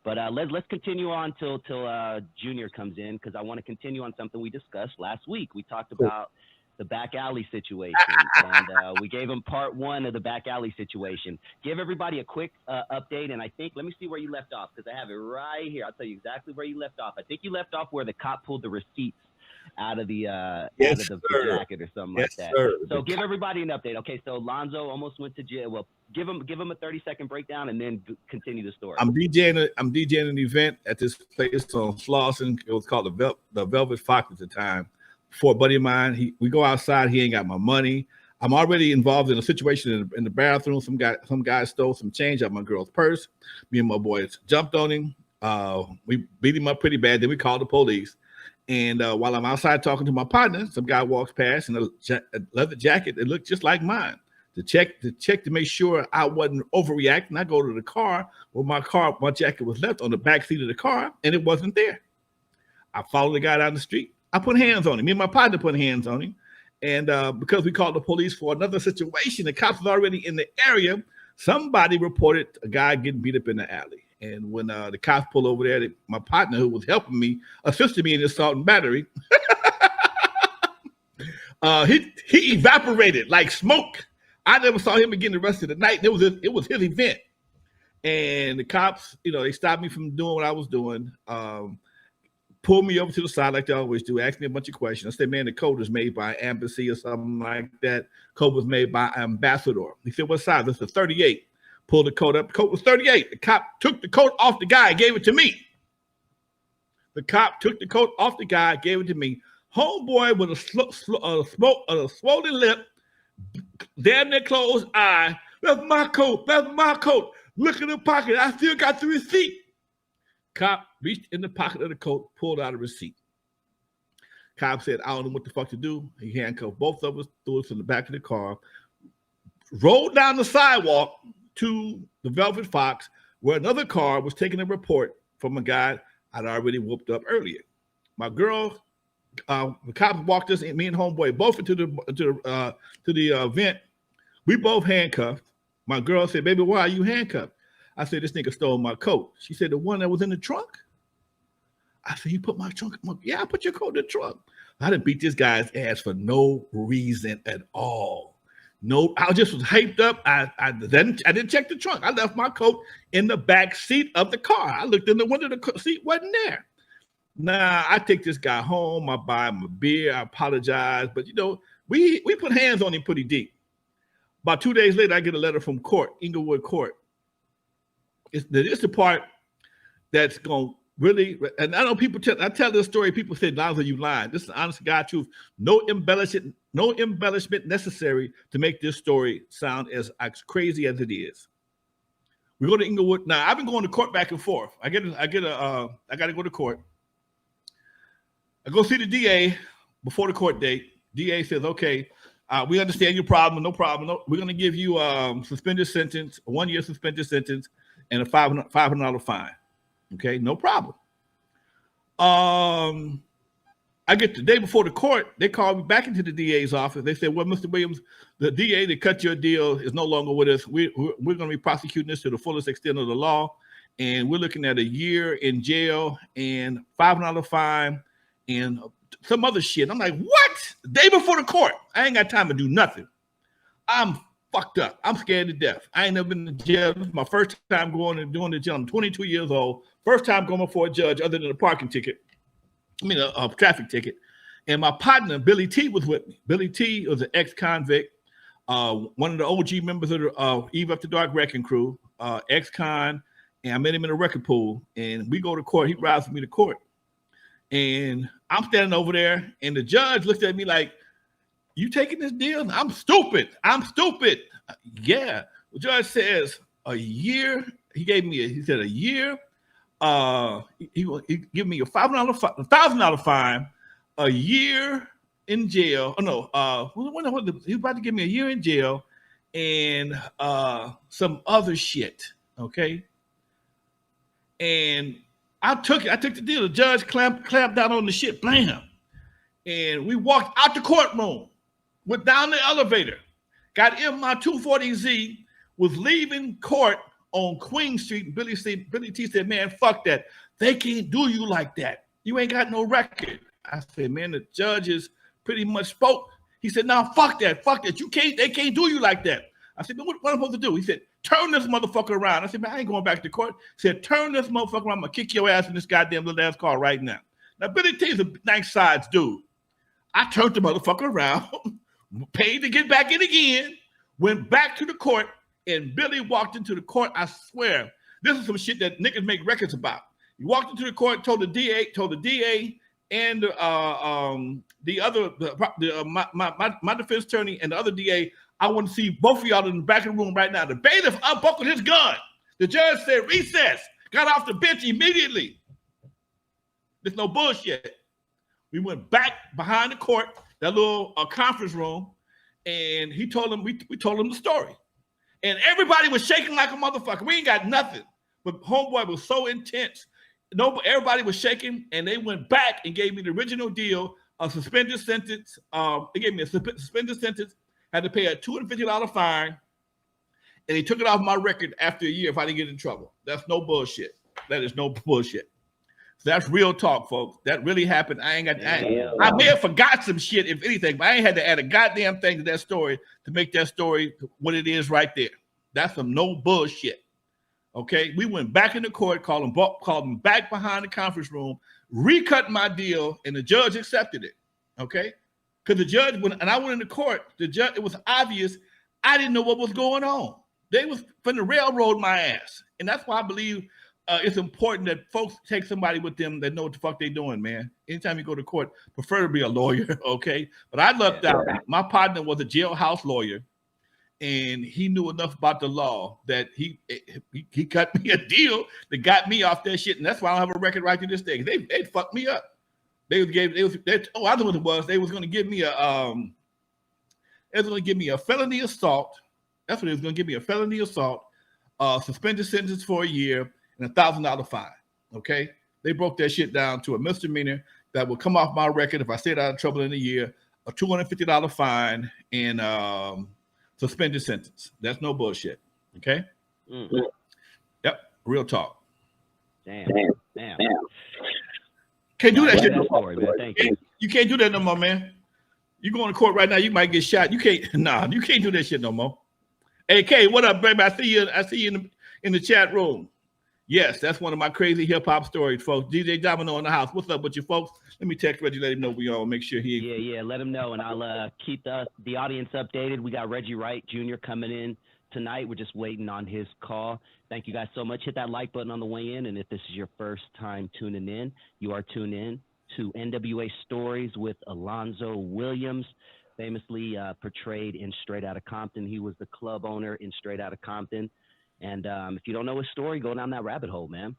But let's continue on till Junior comes in, because I want to continue on something we discussed last week. We talked about the back alley situation, and we gave him part one of the back alley situation. Give everybody a quick update, and I think, let me see where you left off, because I have it right here. I'll tell you exactly where you left off. I think you left off where the cop pulled the receipts out of the jacket or something like that. Sir. So give everybody an update. Okay, so Lonzo almost went to jail. Well, give him a 30-second breakdown and then continue the story. I'm DJing an event at this place on Slauson. It was called the Velvet Fox at the time. For a buddy of mine, we go outside. He ain't got my money. I'm already involved in a situation in the bathroom. Some guy stole some change out of my girl's purse. Me and my boys jumped on him. We beat him up pretty bad. Then we called the police. And while I'm outside talking to my partner, some guy walks past in a leather jacket that looked just like mine. To check to make sure I wasn't overreacting, I go to the car where my jacket was left on the back seat of the car, and it wasn't there. I followed the guy down the street. I put hands on him. Me and my partner put hands on him. And because we called the police for another situation, the cops was already in the area. Somebody reported a guy getting beat up in the alley. And when the cops pulled over there, my partner, who was helping me, assisted me in assault and battery. He evaporated like smoke. I never saw him again the rest of the night. It was his event. And the cops, they stopped me from doing what I was doing. Pulled me over to the side like they always do, asked me a bunch of questions. I said, man, the coat was made by Embassy or something like that. Coat was made by Ambassador. He said, what size? This is 38. Pulled the coat up. The coat was 38. The cop took the coat off the guy and gave it to me. The cop took the coat off the guy, gave it to me. Homeboy with a swollen lip, damn near closed eye. That's my coat. That's my coat. Look in the pocket. I still got the receipt. Cop reached in the pocket of the coat, pulled out a receipt. Cop said, I don't know what the fuck to do. He handcuffed both of us, threw us in the back of the car, rolled down the sidewalk to the Velvet Fox, where another car was taking a report from a guy I'd already whooped up earlier. My girl, the cops walked us, me and homeboy, both into the event. We both handcuffed. My girl said, baby, why are you handcuffed? I said, this nigga stole my coat. She said, the one that was in the trunk? I said, you put my trunk? Yeah, I put your coat in the trunk. I done beat this guy's ass for no reason at all. No, I just was hyped up. I didn't check the trunk. I left my coat in the back seat of the car. I looked in the window, the seat wasn't there. Nah, I take this guy home. I buy him a beer. I apologize. But, we put hands on him pretty deep. About 2 days later, I get a letter from court, Inglewood Court. It's the part that's going to really, and I know I tell this story, people say, Lonzo, you lying. This is honest to God truth. No embellishment necessary to make this story sound as crazy as it is. We go to Inglewood. Now, I've been going to court back and forth. I got to go to court. I go see the DA before the court date. DA says, okay, we understand your problem. No problem. No, we're going to give you a 1-year suspended sentence, and a $500 fine. Okay, no problem. I get the day before the court, they called me back into the DA's office. They said, well, Mr. Williams, the DA that cut your deal is no longer with us. We're going to be prosecuting this to the fullest extent of the law, and we're looking at a year in jail and $500 fine and some other shit. I'm like, what? The day before the court. I ain't got time to do nothing. I'm fucked up. I'm scared to death. I ain't never been to jail. This is my first time going and doing the jail. I'm 22 years old. First time going before a judge other than a parking ticket. A traffic ticket. And my partner, Billy T, was with me. Billy T was an ex-convict, one of the OG members of the Eve After Dark Wrecking Crew, ex-con, and I met him in a record pool. And we go to court. He rides with me to court. And I'm standing over there, and the judge looked at me like, you taking this deal? I'm stupid. Yeah. The judge says a year. He said a year. He give me a $1,000 fine, a year in jail. Oh no, he was about to give me a year in jail and some other shit. Okay. And I took the deal. The judge clamped down on the shit, blam. And we walked out the courtroom. Went down the elevator, got in my 240Z, was leaving court on Queen Street. Billy T said, man, fuck that. They can't do you like that. You ain't got no record. I said, man, the judges pretty much spoke. He said, no, fuck that. Fuck that. They can't do you like that. I said, what am I supposed to do? He said, turn this motherfucker around. I said, man, I ain't going back to court. He said, turn this motherfucker around. I'm going to kick your ass in this goddamn little ass car right now. Now, Billy T's a nice sides dude. I turned the motherfucker around, paid to get back in again, went back to the court, and Billy walked into the court. I swear, this is some shit that niggas make records about. He walked into the court, told the DA, and my defense attorney and the other DA, I want to see both of y'all in the back of the room right now. The bailiff unbuckled his gun. The judge said, recess. Got off the bench immediately. There's no bullshit. We went back behind the court, that little conference room, and he told him, we told him the story. And everybody was shaking like a motherfucker. We ain't got nothing. But homeboy was so intense. Everybody was shaking, and they went back and gave me the original deal, a suspended sentence. They gave me a suspended sentence, had to pay a $250 fine, and they took it off my record after a year if I didn't get in trouble. That's no bullshit. That is no bullshit. So that's real talk, folks. That really happened. I may have forgot some shit, if anything, but I ain't had to add a goddamn thing to that story to make that story what it is right there. That's some no bullshit. Okay, we went back in the court, called them back behind the conference room, recut my deal, and the judge accepted it. Okay, because the judge, when I went into court, it was obvious I didn't know what was going on. They was finna railroad my ass, and that's why I believe it's important that folks take somebody with them that know what the fuck they doing, man. Anytime you go to court, preferably a lawyer, okay? But I lucked out. My partner was a jailhouse lawyer, and he knew enough about the law that he cut me a deal that got me off that shit, and that's why I don't have a record right to this day. They fucked me up. I know what it was. They was going to give me a felony assault. That's what it was going to give me, a felony assault, suspended sentence for a year, and a $1,000 fine. Okay, they broke that shit down to a misdemeanor that would come off my record if I stayed out of trouble in a year, a $250 fine, and suspended sentence. That's no bullshit. Okay. Mm-hmm. Yep, real talk. Damn. Can't do that shit no more. You can't do that no more, man. You go to court right now, you might get shot. You can't do that shit no more. Hey, Kay, what up, baby? I see you in the chat room. Yes, that's one of my crazy hip hop stories, folks. DJ Domino in the house. What's up with you, folks? Let me text Reggie, let him know we all make sure he. Yeah, let him know, and I'll keep the audience updated. We got Reggie Wright Jr. coming in tonight. We're just waiting on his call. Thank you guys so much. Hit that like button on the way in, and if this is your first time tuning in, you are tuned in to N.W.A. Stories with Lonzo Williams, famously portrayed in Straight Outta Compton. He was the club owner in Straight Outta Compton. And if you don't know his story, go down that rabbit hole, man.